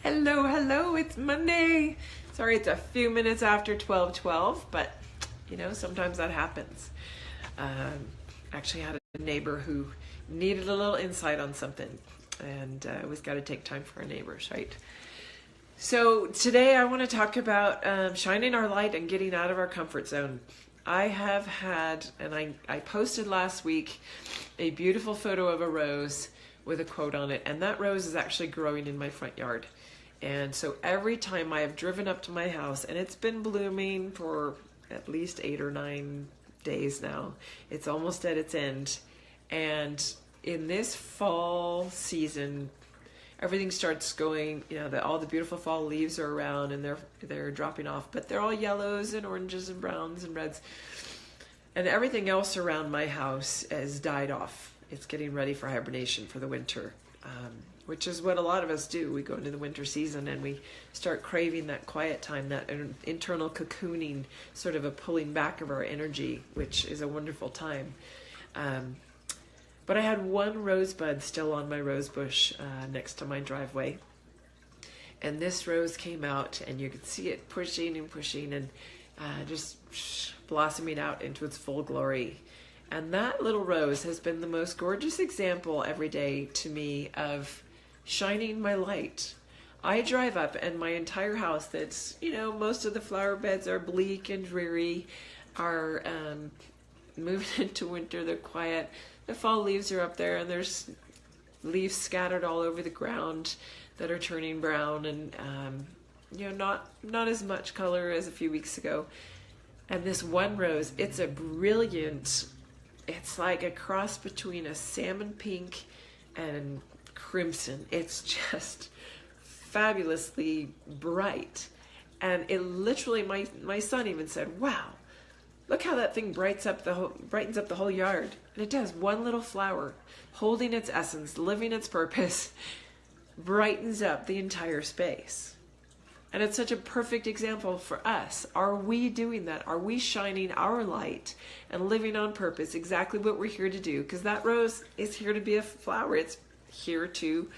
Hello, hello, it's Monday. Sorry, it's a few minutes after 12:12, but sometimes that happens. Actually had a neighbor who needed a little insight on something, and always got to take time for our neighbors, right? So today I want to talk about shining our light and getting out of our comfort zone. I have had, and I posted last week, a beautiful photo of a rose with a quote on it, and that rose is actually growing in my front yard. And so every time I have driven up to my house, and it's been blooming for at least 8 or 9 days now, it's almost at its end. And in this fall season, everything starts going, all the beautiful fall leaves are around and they're dropping off, but they're all yellows and oranges and browns and reds. And everything else around my house has died off. It's getting ready for hibernation for the winter, which is what a lot of us do. We go into the winter season and we start craving that quiet time, that internal cocooning, sort of a pulling back of our energy, which is a wonderful time. But I had one rosebud still on my rose bush next to my driveway. And this rose came out, and you could see it pushing and pushing and just blossoming out into its full glory. And that little rose has been the most gorgeous example every day to me of shining my light. I drive up, and my entire house that's, most of the flower beds are bleak and dreary, are moving into winter, they're quiet. The fall leaves are up there, and there's leaves scattered all over the ground that are turning brown and, not as much color as a few weeks ago. And this one rose, it's like a cross between a salmon pink and crimson. It's just fabulously bright. And it literally, my son even said, "Wow, look how that thing brightens up the whole yard." And it does. One little flower, holding its essence, living its purpose, brightens up the entire space. And it's such a perfect example for us. Are we doing that? Are we shining our light and living on purpose, exactly what we're here to do? Because that rose is here to be a flower. It's here to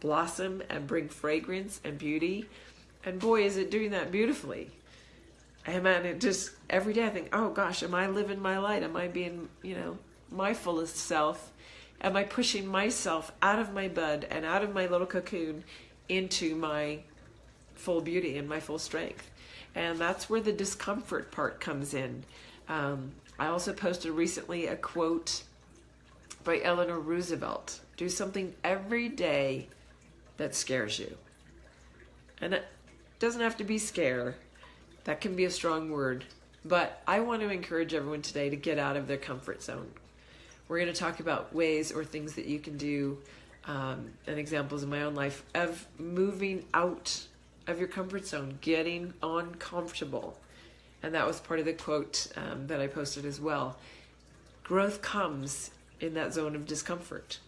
blossom and bring fragrance and beauty. And boy, is it doing that beautifully. And man, it just, every day I think, oh gosh, am I living my light? Am I being, my fullest self? Am I pushing myself out of my bud and out of my little cocoon into my full beauty and my full strength? And that's where the discomfort part comes in. I also posted recently a quote by Eleanor Roosevelt. Do something every day that scares you. And it doesn't have to be scare. That can be a strong word. But I want to encourage everyone today to get out of their comfort zone. We're going to talk about ways or things that you can do, and examples in my own life of moving out of your comfort zone, getting uncomfortable. And that was part of the quote that I posted as well. Growth comes in that zone of discomfort.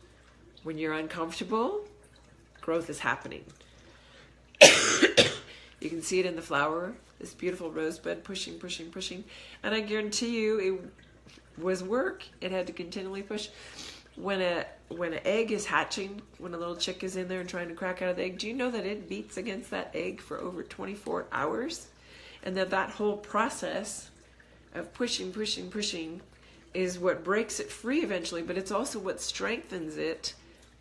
When you're uncomfortable, growth is happening. You can see it in the flower, this beautiful rosebud pushing, pushing, pushing. And I guarantee you it was work. It had to continually push. When an egg is hatching, when a little chick is in there and trying to crack out of the egg, do you know that it beats against that egg for over 24 hours? And that whole process of pushing, pushing, pushing is what breaks it free eventually, but it's also what strengthens it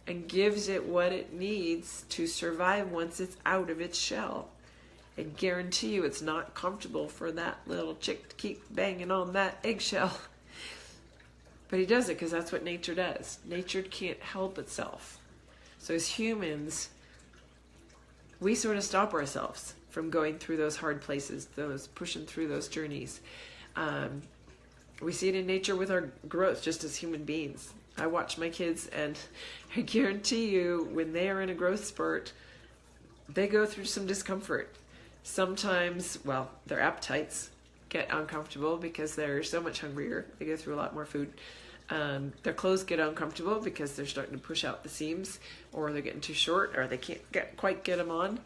and gives it what it needs to survive once it's out of its shell. I guarantee you it's not comfortable for that little chick to keep banging on that eggshell. But he does it because that's what nature does. Nature can't help itself. So as humans, we sort of stop ourselves from going through those hard places, those pushing through those journeys. We see it in nature with our growth, just as human beings. I watch my kids, and I guarantee you, when they are in a growth spurt, they go through some discomfort. Sometimes, their appetites get uncomfortable because they're so much hungrier. They go through a lot more food. Their clothes get uncomfortable because they're starting to push out the seams, or they're getting too short, or they can't quite get them on.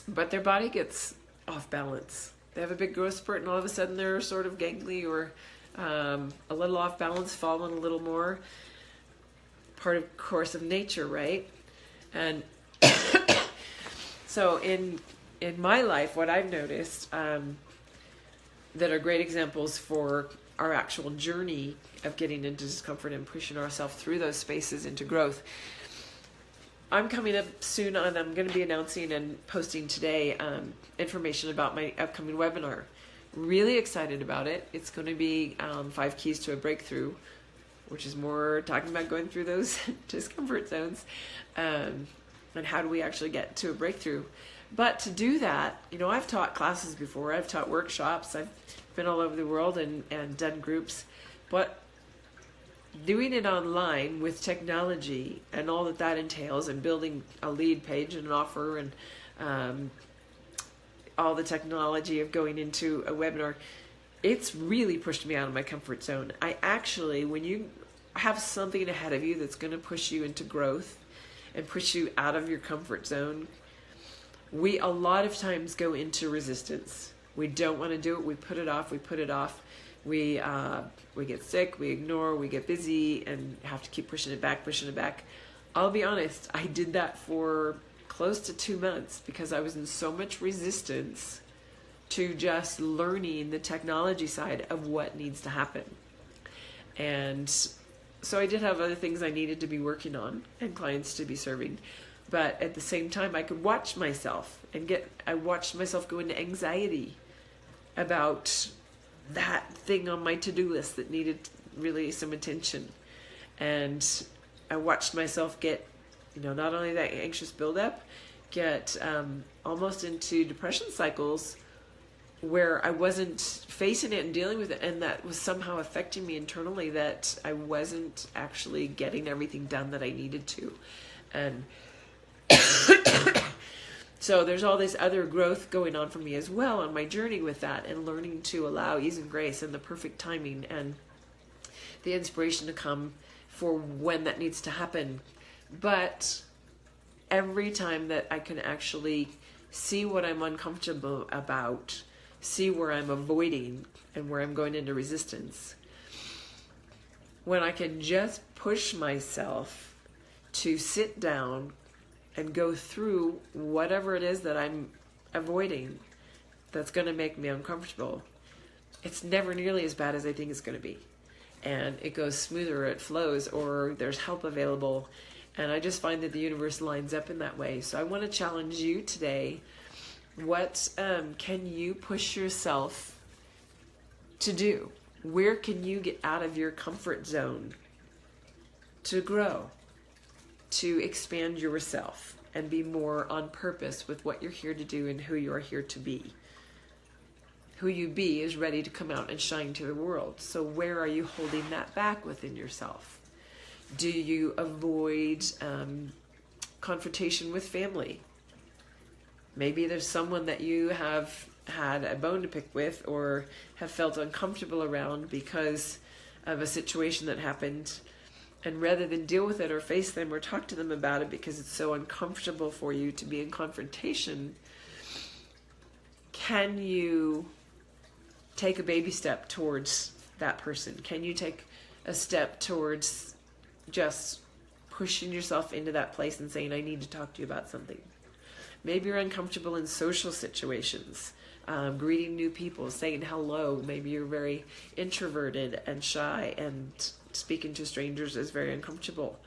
But their body gets off balance. They have a big growth spurt, and all of a sudden they're sort of gangly or a little off balance, falling a little more. Part of course of nature, right? And So in my life, what I've noticed that are great examples for our actual journey of getting into discomfort and pushing ourselves through those spaces into growth. I'm coming up soon and I'm going to be announcing and posting today information about my upcoming webinar. Really excited about it. It's going to be 5 Keys to a Breakthrough, which is more talking about going through those discomfort zones and how do we actually get to a breakthrough. But to do that, I've taught classes before, I've taught workshops, I've been all over the world and done groups, but doing it online with technology and all that entails, and building a lead page and an offer and all the technology of going into a webinar, it's really pushed me out of my comfort zone. I actually, when you have something ahead of you that's going to push you into growth and push you out of your comfort zone, we a lot of times go into resistance. We don't want to do it. We put it off. We get sick, we ignore, we get busy, and have to keep pushing it back. I'll be honest, I did that for close to 2 months because I was in so much resistance to just learning the technology side of what needs to happen. And so I did have other things I needed to be working on and clients to be serving. But at the same time, I could watch myself I watched myself go into anxiety about that thing on my to-do list that needed really some attention. And I watched myself get, not only that anxious buildup, get almost into depression cycles where I wasn't facing it and dealing with it, and that was somehow affecting me internally, that I wasn't actually getting everything done that I needed to. And so there's all this other growth going on for me as well on my journey with that, and learning to allow ease and grace and the perfect timing and the inspiration to come for when that needs to happen. But every time that I can actually see what I'm uncomfortable about, see where I'm avoiding and where I'm going into resistance, when I can just push myself to sit down and go through whatever it is that I'm avoiding that's going to make me uncomfortable, it's never nearly as bad as I think it's going to be. And it goes smoother, it flows, or there's help available. And I just find that the universe lines up in that way. So I want to challenge you today. What can you push yourself to do? Where can you get out of your comfort zone to grow, to expand yourself and be more on purpose with what you're here to do and who you are here to be? Who you be is ready to come out and shine to the world. So where are you holding that back within yourself? Do you avoid confrontation with family? Maybe there's someone that you have had a bone to pick with or have felt uncomfortable around because of a situation that happened. And rather than deal with it or face them or talk to them about it because it's so uncomfortable for you to be in confrontation, can you take a baby step towards that person? Can you take a step towards just pushing yourself into that place and saying, I need to talk to you about something? Maybe you're uncomfortable in social situations, greeting new people, saying hello. Maybe you're very introverted and shy, and speaking to strangers is very uncomfortable.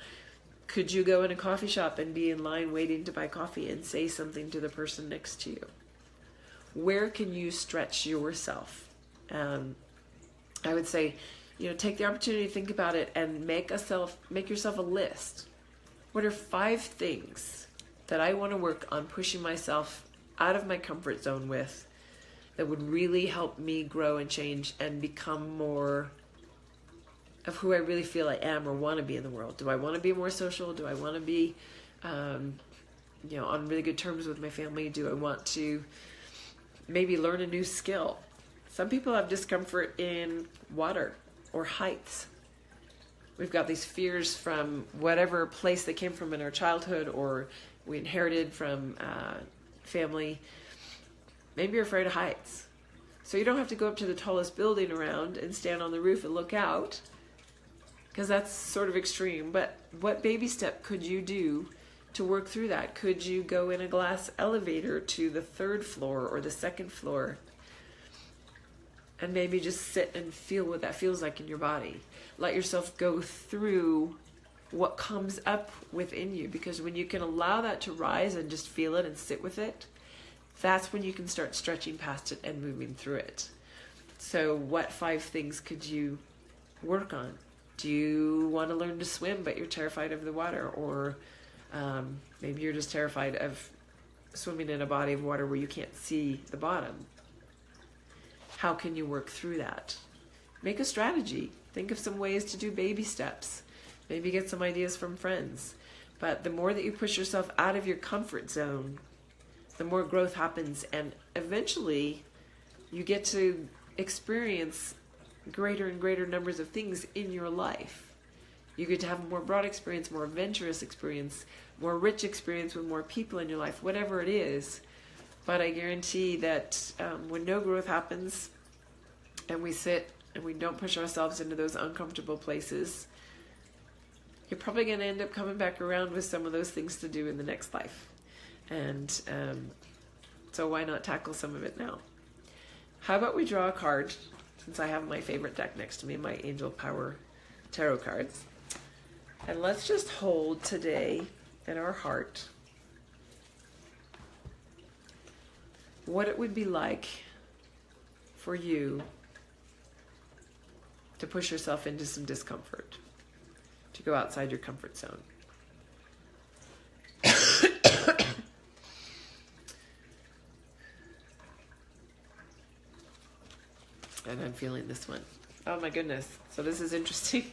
Could you go in a coffee shop and be in line waiting to buy coffee and say something to the person next to you? Where can you stretch yourself? I would say, take the opportunity to think about it and make yourself a list. What are 5 things that I want to work on pushing myself out of my comfort zone with that would really help me grow and change and become more of who I really feel I am or want to be in the world? Do I want to be more social? Do I want to be, on really good terms with my family? Do I want to maybe learn a new skill? Some people have discomfort in water or heights. We've got these fears from whatever place they came from in our childhood or we inherited from family. Maybe you're afraid of heights. So you don't have to go up to the tallest building around and stand on the roof and look out, because that's sort of extreme. But what baby step could you do to work through that? Could you go in a glass elevator to the 3rd floor or the 2nd floor and maybe just sit and feel what that feels like in your body? Let yourself go through what comes up within you, because when you can allow that to rise and just feel it and sit with it, that's when you can start stretching past it and moving through it. So what 5 things could you work on? Do you want to learn to swim but you're terrified of the water? Or maybe you're just terrified of swimming in a body of water where you can't see the bottom. How can you work through that? Make a strategy. Think of some ways to do baby steps. Maybe get some ideas from friends. But the more that you push yourself out of your comfort zone, the more growth happens, and eventually you get to experience greater and greater numbers of things in your life. You get to have a more broad experience, more adventurous experience, more rich experience with more people in your life, whatever it is. But I guarantee that when no growth happens and we sit and we don't push ourselves into those uncomfortable places, you're probably going to end up coming back around with some of those things to do in the next life. And so why not tackle some of it now? How about we draw a card, since I have my favorite deck next to me, my Angel Power Tarot cards. And let's just hold today in our heart what it would be like for you to push yourself into some discomfort, to go outside your comfort zone. And I'm feeling this one. Oh my goodness. So this is interesting.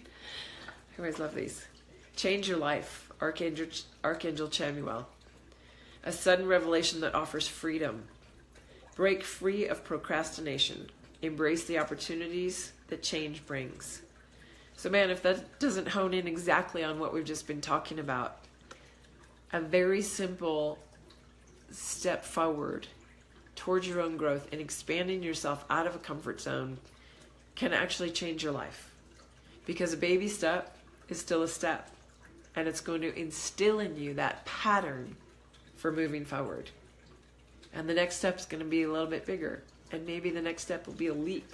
I always love these. Change your life. Archangel Chamuel. A sudden revelation that offers freedom. Break free of procrastination. Embrace the opportunities that change brings. So man, if that doesn't hone in exactly on what we've just been talking about, a very simple step forward towards your own growth and expanding yourself out of a comfort zone can actually change your life. Because a baby step is still a step, and it's going to instill in you that pattern for moving forward. And the next step is going to be a little bit bigger, and maybe the next step will be a leap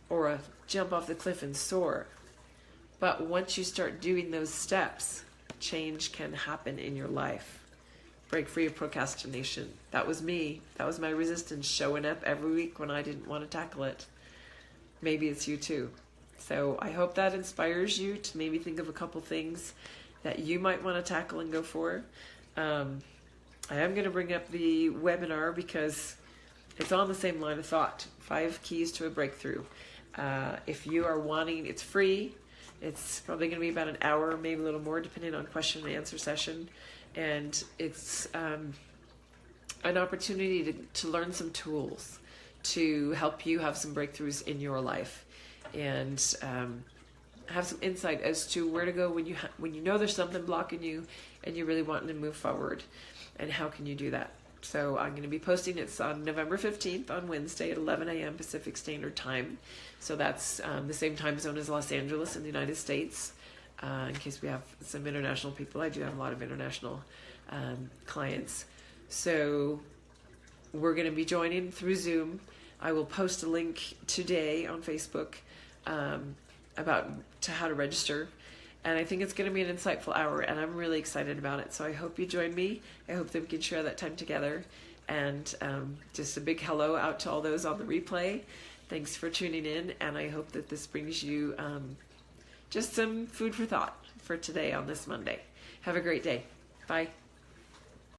or a jump off the cliff and soar. But once you start doing those steps, change can happen in your life. Break free of procrastination. That was me. That was my resistance, showing up every week when I didn't want to tackle it. Maybe it's you too. So I hope that inspires you to maybe think of a couple things that you might want to tackle and go for. I am going to bring up the webinar because it's on the same line of thought. 5 keys to a breakthrough. If you are wanting, it's free. It's probably going to be about an hour, maybe a little more, depending on question and answer session. And it's an opportunity to learn some tools to help you have some breakthroughs in your life, and have some insight as to where to go when you know there's something blocking you and you really want to move forward, and how can you do that. So I'm going to be posting it on November 15th on Wednesday at 11 a.m. Pacific Standard Time. So that's the same time zone as Los Angeles in the United States. In case we have some international people. I do have a lot of international clients. So we're going to be joining through Zoom. I will post a link today on Facebook about how to register. And I think it's going to be an insightful hour, and I'm really excited about it. So I hope you join me. I hope that we can share that time together. And just a big hello out to all those on the replay. Thanks for tuning in, and I hope that this brings you just some food for thought for today on this Monday. Have a great day. Bye.